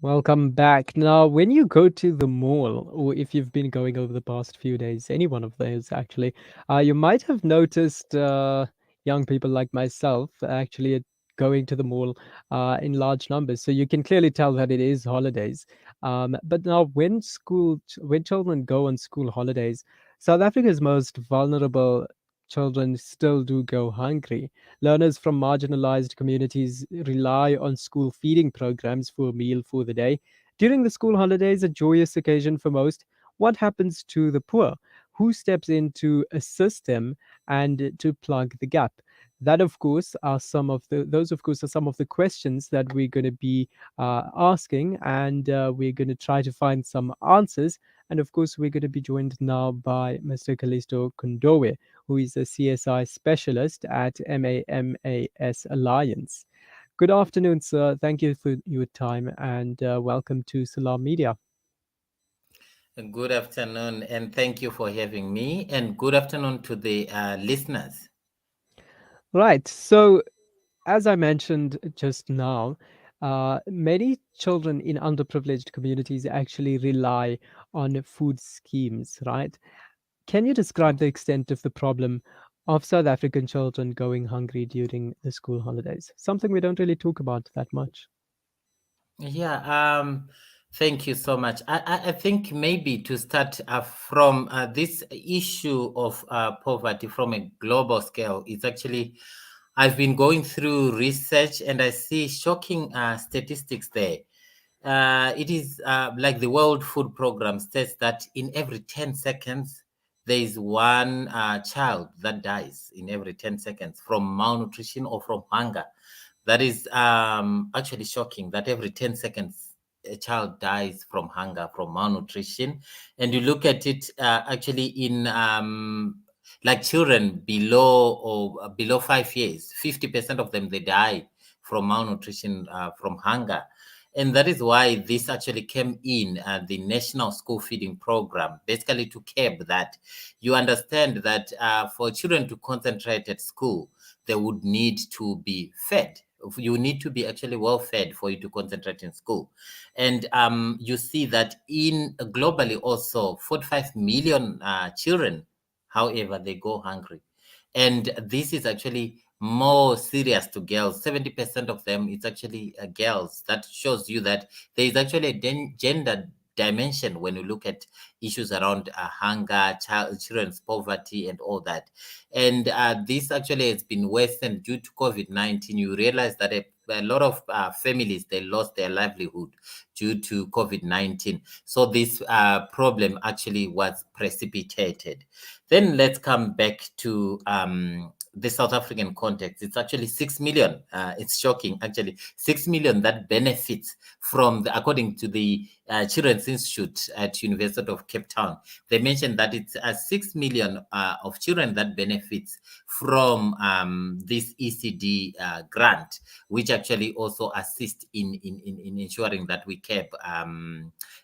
Welcome back. Now, when you go to the mall, or if you've been going over the past few days, any one of those actually, you might have noticed young people like myself actually going to the mall in large numbers. So you can clearly tell that it is holidays. But now, when children go on school holidays, South Africa's most vulnerable children still do go hungry. Learners from marginalized communities rely on school feeding programs for a meal for the day. During the school holidays, a joyous occasion for most, what happens to the poor? Who steps in to assist them and to plug the gap? That, of course, are some of the those, of course, are some of the questions that we're going to be asking, and we're going to try to find some answers. And of course, we're going to be joined now by Mr. Calisto Kondowe, who is a CSI specialist at MAMAS Alliance. Good afternoon, sir. Thank you for your time and welcome to Salam Media. Good afternoon, and thank you for having me. And good afternoon to the listeners. Right. So, as I mentioned just now, many children in underprivileged communities actually rely on food schemes, right? Can you describe the extent of the problem of South African children going hungry during the school holidays? Something we don't really talk about that much. Yeah, thank you so much. I think maybe to start from this issue of poverty from a global scale, it's actually, I've been going through research and I see shocking statistics there. It is like the World Food Program states that in every 10 seconds, there is one child that dies in every 10 seconds from malnutrition or from hunger. That is actually shocking that every 10 seconds, a child dies from hunger, from malnutrition. And you look at it actually in like children below 5 years, 50% of them, they die from malnutrition, from hunger. And that is why this actually came in the National School Feeding Program, basically to curb that. You understand that for children to concentrate at school, they would need to be fed. You need to be actually well fed for you to concentrate in school. And you see that in globally also 45 million children, however, they go hungry. And this is actually more serious to girls. 70% of them, it's actually girls. That shows you that there is actually a gender dimension when you look at issues around hunger, children's poverty, and all that. And this actually has been worsened due to COVID-19. You realize that a lot of families, they lost their livelihood due to COVID-19. So this problem actually was precipitated. Then let's come back to the South African context. It's actually 6 million. It's shocking, actually. 6 million that benefits from, according to the Children's Institute at University of Cape Town. They mentioned that it's 6 million of children that benefits from this ECD grant, which actually also assist in ensuring that we keep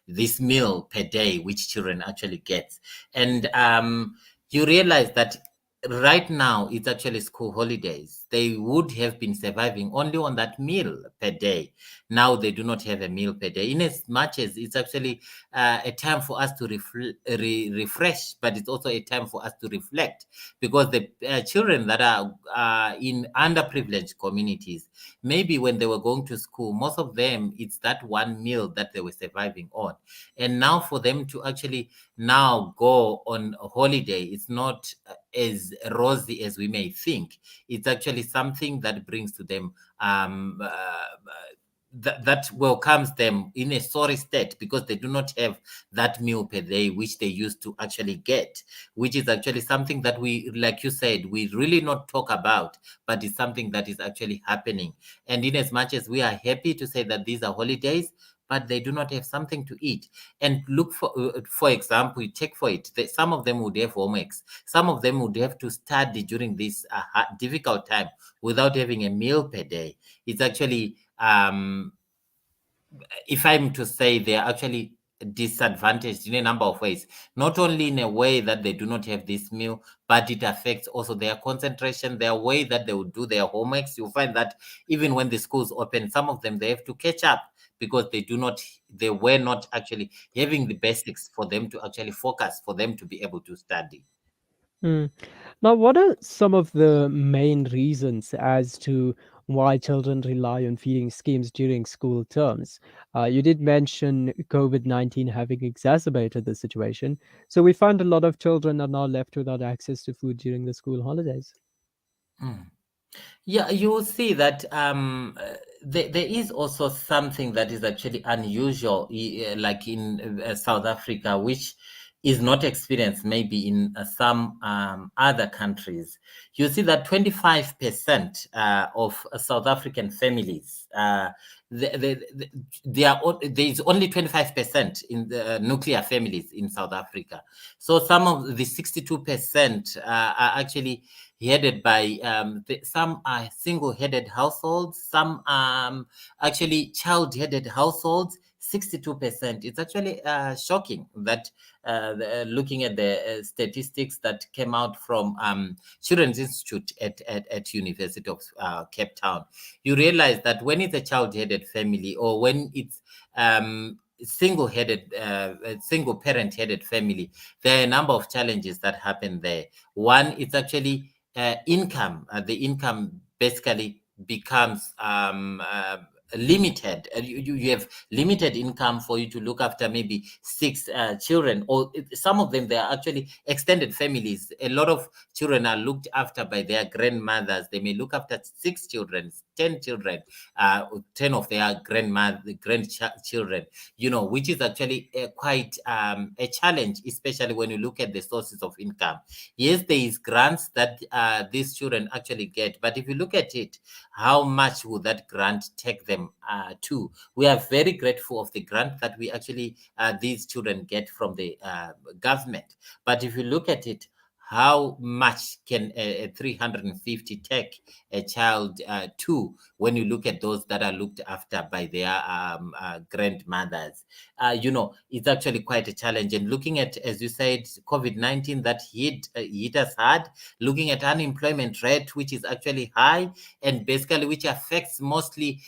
this meal per day, which children actually get. And you realize that right now it's actually school holidays. They would have been surviving only on that meal per day. Now they do not have a meal per day, in as much as it's actually a time for us to refresh, but it's also a time for us to reflect, because the children that are in underprivileged communities, maybe when they were going to school, most of them, it's that one meal that they were surviving on. And now for them to actually now go on a holiday, it's not as rosy as we may think. It's actually something that brings to them that welcomes them in a sorry state, because they do not have that meal per day which they used to actually get, which is actually something that we, like you said, we really not talk about, but it's something that is actually happening. And in as much as we are happy to say that these are holidays, but they do not have something to eat. And look for example, you take for it, some of them would have homeworks. Some of them would have to study during this difficult time without having a meal per day. It's actually, if I'm to say, they're actually disadvantaged in a number of ways, not only in a way that they do not have this meal, but it affects also their concentration, their way that they would do their homeworks. You'll find that even when the schools open, some of them, they have to catch up because they were not actually having the basics for them to actually focus, for them to be able to study. Mm. Now, what are some of the main reasons as to why children rely on feeding schemes during school terms? You did mention COVID-19 having exacerbated the situation. So we find a lot of children are now left without access to food during the school holidays. Mm. Yeah, you will see that there is also something that is actually unusual, like in South Africa, which is not experienced maybe in some other countries. You see that 25% of South African families, there is only 25% in the nuclear families in South Africa. So some of the 62% are actually headed by some are single-headed households, some actually child-headed households. 62%. It's actually shocking that looking at the statistics that came out from Children's Institute at University of Cape Town, you realize that when it's a child-headed family, or when it's single parent headed family, there are a number of challenges that happen there. One, it's actually income. The income basically becomes limited. You have limited income for you to look after maybe six children, or some of them, they are actually extended families. A lot of children are looked after by their grandmothers. They may look after six children, 10 children, 10 of their grandchildren, which is actually quite a challenge, especially when you look at the sources of income. Yes, there is grants that these children actually get, but if you look at it, how much will that grant take them to? We are very grateful of the grant that we actually these children get from the government. But if you look at it, how much can a 350 take a child to, when you look at those that are looked after by their grandmothers? It's actually quite a challenge. And looking at, as you said, COVID-19 that hit us hard, looking at unemployment rate, which is actually high, and basically which affects mostly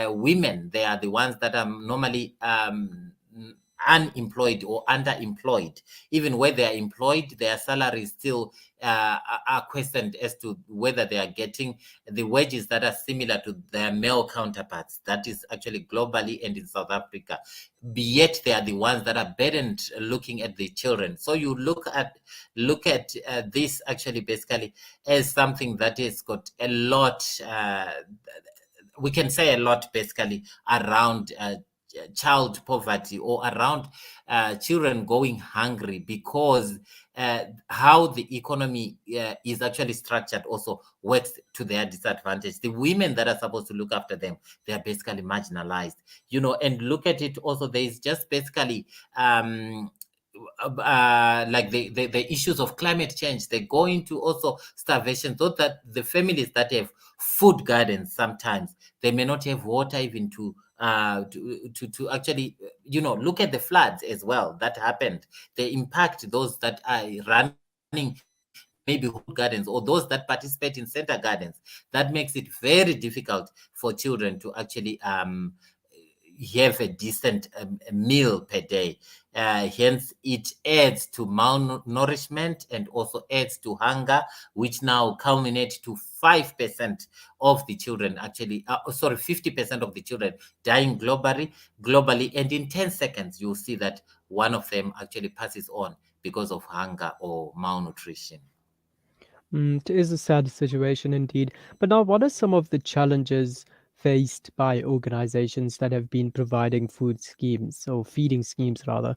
women. They are the ones that are normally unemployed or underemployed. Even where they are employed, their salaries still are questioned as to whether they are getting the wages that are similar to their male counterparts. That is actually globally and in South Africa. Yet they are the ones that are burdened looking at the children. So you look at this actually basically as something that has got a lot. We can say a lot basically around child poverty, or around children going hungry, because how the economy is actually structured also works to their disadvantage. The women that are supposed to look after them, they are basically marginalized. And look at it also, there is just basically like the issues of climate change. They go into also starvation, so that the families that have food gardens, sometimes they may not have water even to actually look at the floods as well that happened. They impact those that are running maybe food gardens, or those that participate in center gardens. That makes it very difficult for children to actually have a decent meal per day. Hence, it adds to malnourishment and also adds to hunger, which now culminates to 5% of the children actually, 50% of the children dying globally. And in 10 seconds, you'll see that one of them actually passes on because of hunger or malnutrition. It is a sad situation indeed. But now, what are some of the challenges faced by organizations that have been providing food schemes, or feeding schemes rather,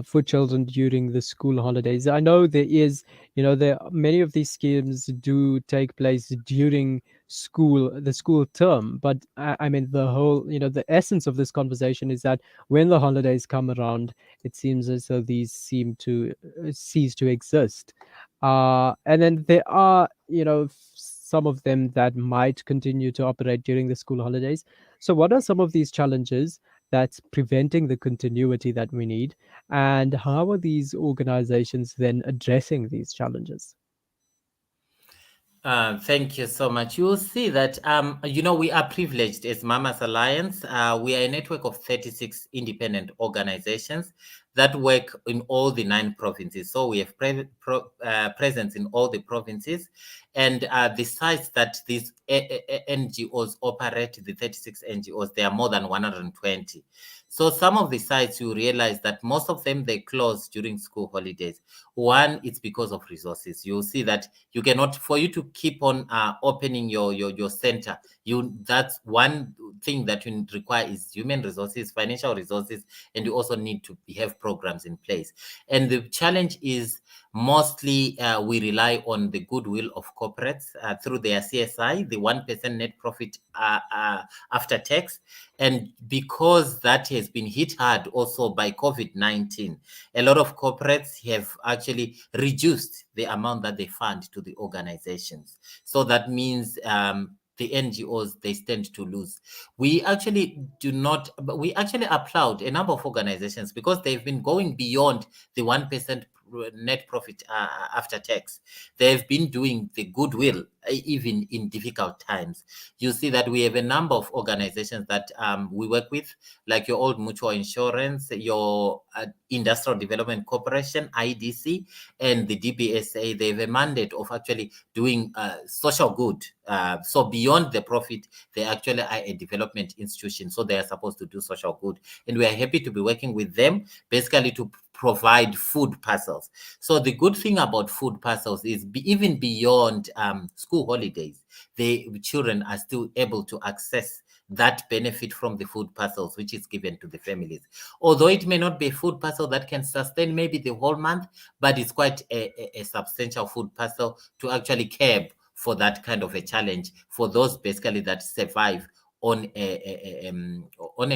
for children during the school holidays? I know there is, there many of these schemes do take place during the school term, but I mean, the whole, the essence of this conversation is that when the holidays come around, it seems as though these seem to cease to exist. And then there are, some of them that might continue to operate during the school holidays. So, what are some of these challenges that's preventing the continuity that we need? And how are these organizations then addressing these challenges? Thank you so much. You will see that, we are privileged as Mamas Alliance. We are a network of 36 independent organizations that work in all the 9 provinces. So we have presence in all the provinces. And the sites that these NGOs operate, the 36 NGOs, there are more than 120. So some of the sites, you realize that most of them, they close during school holidays. One, it's because of resources. You'll see that you cannot, for you to keep on opening your center, that's one thing that you require is human resources, financial resources, and you also need to have programs in place. And the challenge is mostly we rely on the goodwill of corporates through their CSI, the 1% net profit after tax. And because that has been hit hard also by COVID-19, a lot of corporates have actually reduced the amount that they fund to the organizations. So that means the NGOs, they stand to lose. We actually we actually applaud a number of organizations because they've been going beyond the 1% net profit after tax. They've been doing the goodwill even in difficult times. You see that we have a number of organizations that we work with, like your Old Mutual Insurance, your Industrial Development Corporation, IDC, and the DBSA. They have a mandate of actually doing social good. So beyond the profit, they actually are a development institution. So they are supposed to do social good. And we are happy to be working with them, basically to provide food parcels. So the good thing about food parcels is even beyond school holidays, the children are still able to access that benefit from the food parcels, which is given to the families. Although it may not be a food parcel that can sustain maybe the whole month, but it's quite a substantial food parcel to actually curb for that kind of a challenge for those basically that survive on a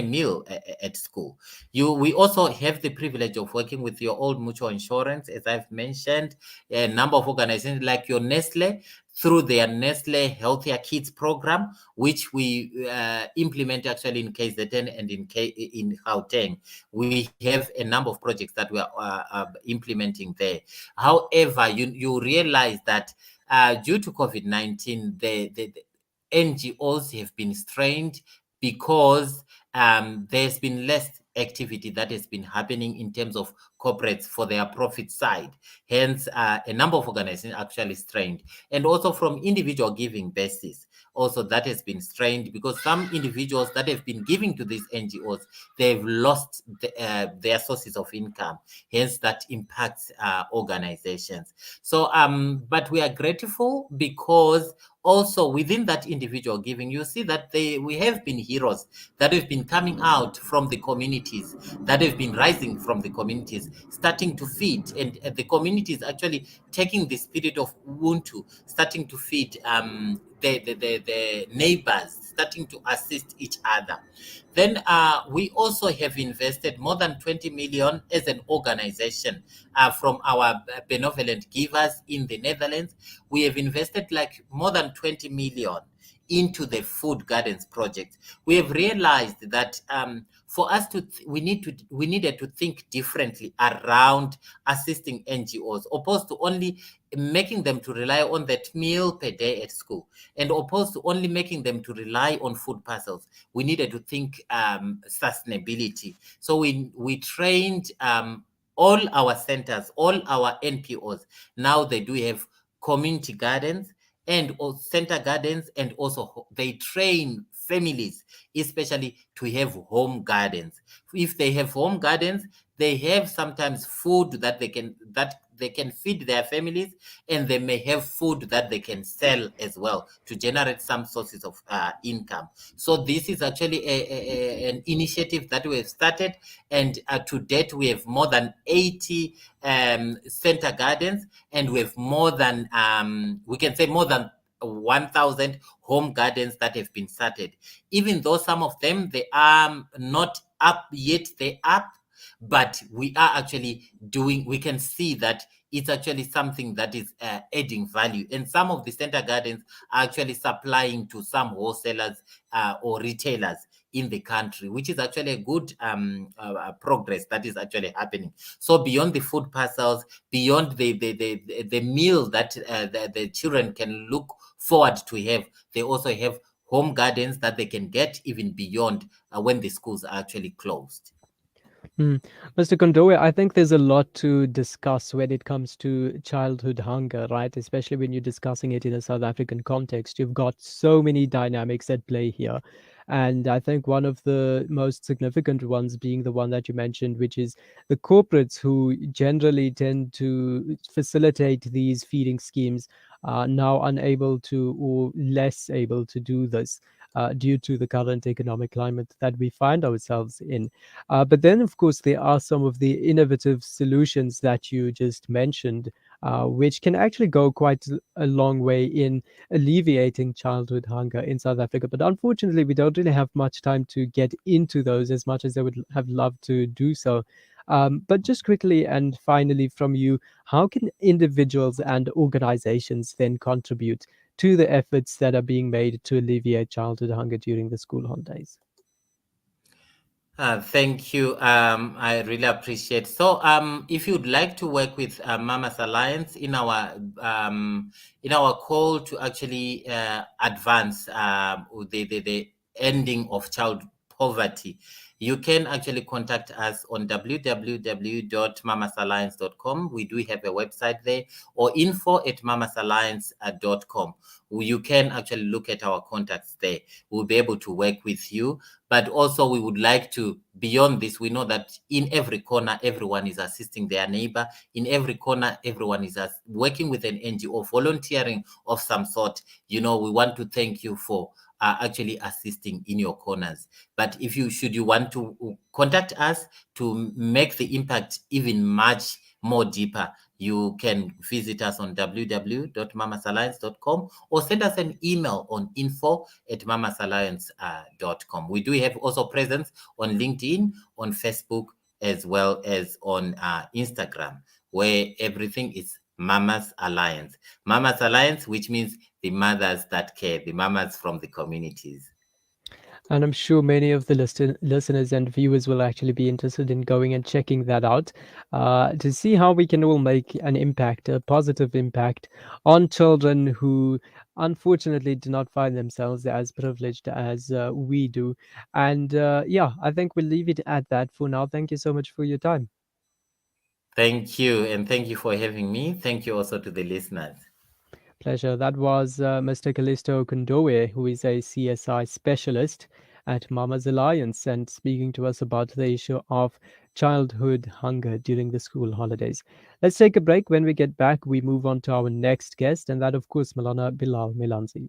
meal at school. We also have the privilege of working with your Old Mutual Insurance, as I've mentioned, a number of organizations like your Nestle, through their Nestle Healthier Kids program, which we implement actually in KZN and in Gauteng. We have a number of projects that we are implementing there. However, you realize that due to COVID-19, the NGOs have been strained because there's been less activity that has been happening in terms of corporates for their profit side. Hence, a number of organizations actually strained. And also from individual giving basis, also that has been strained because some individuals that have been giving to these NGOs, they've lost their sources of income. Hence, that impacts organizations. So, but we are grateful because also within that individual giving, you see that we have been heroes that have been coming out from the communities, that have been rising from the communities, starting to feed, and the communities actually taking the spirit of Ubuntu, starting to feed the neighbors, starting to assist each other. Then we also have invested more than 20 million as an organization from our benevolent givers in the Netherlands. We have invested like more than 20 million into the food gardens project. We have realized that for us we needed to think differently around assisting NGOs, opposed to only making them to rely on that meal per day at school, and opposed to only making them to rely on food parcels. We needed to think sustainability. So we trained all our centers, all our NPOs. Now they do have community gardens and center gardens, and also they train families, especially to have home gardens. If they have home gardens, they have sometimes food that they can feed their families, and they may have food that they can sell as well to generate some sources of income. So this is actually an initiative that we have started, and to date we have more than 80 center gardens, and we have more than we can say more than 1,000 home gardens that have been started. Even though some of them they are not up yet, they up, but we are actually doing, we can see that it's actually something that is adding value. And some of the center gardens are actually supplying to some wholesalers or retailers in the country, which is actually a good progress that is actually happening. So beyond the food parcels, beyond the meal that the children can look forward to have, they also have home gardens that they can get even beyond when the schools are actually closed. Mm. Mr. Kondowe, I think there's a lot to discuss when it comes to childhood hunger, right? Especially when you're discussing it in a South African context. You've got so many dynamics at play here. And I think one of the most significant ones being the one that you mentioned, which is the corporates who generally tend to facilitate these feeding schemes are now unable to or less able to do this due to the current economic climate that we find ourselves in. But then, of course, there are some of the innovative solutions that you just mentioned, which can actually go quite a long way in alleviating childhood hunger in South Africa. But unfortunately, we don't really have much time to get into those as much as I would have loved to do so. But just quickly and finally, from you, how can individuals and organizations then contribute to the efforts that are being made to alleviate childhood hunger during the school holidays? Thank you. I really appreciate. So, if you'd like to work with Mamas Alliance in our call to actually advance the ending of child poverty, you can actually contact us on www.mamasalliance.com. We do have a website there, or info@mamasalliance.com. You can actually look at our contacts there. We'll be able to work with you. But also, we would like to, beyond this, we know that in every corner, everyone is assisting their neighbor. In every corner, everyone is working with an NGO, volunteering of some sort. We want to thank you for actually assisting in your corners. But if you want to contact us to make the impact even much more deeper, you can visit us on www.mamasalliance.com or send us an email on info@mamasalliance.com. We do have also presence on LinkedIn, on Facebook, as well as on Instagram, where everything is Mamas Alliance. Mamas Alliance, which means the mothers that care, the mamas from the communities. And I'm sure many of the listeners and viewers will actually be interested in going and checking that out to see how we can all make an impact, a positive impact on children who unfortunately do not find themselves as privileged as we do. And yeah, I think we'll leave it at that for now. Thank you so much for your time. Thank you, and thank you for having me. Thank you also to the listeners. Pleasure. That was Mr. Calisto Kondowe, who is a CSI specialist at Mama's Alliance and speaking to us about the issue of childhood hunger during the school holidays. Let's take a break. When we get back, we move on to our next guest, and that, of course, Malana Bilal Milanzi.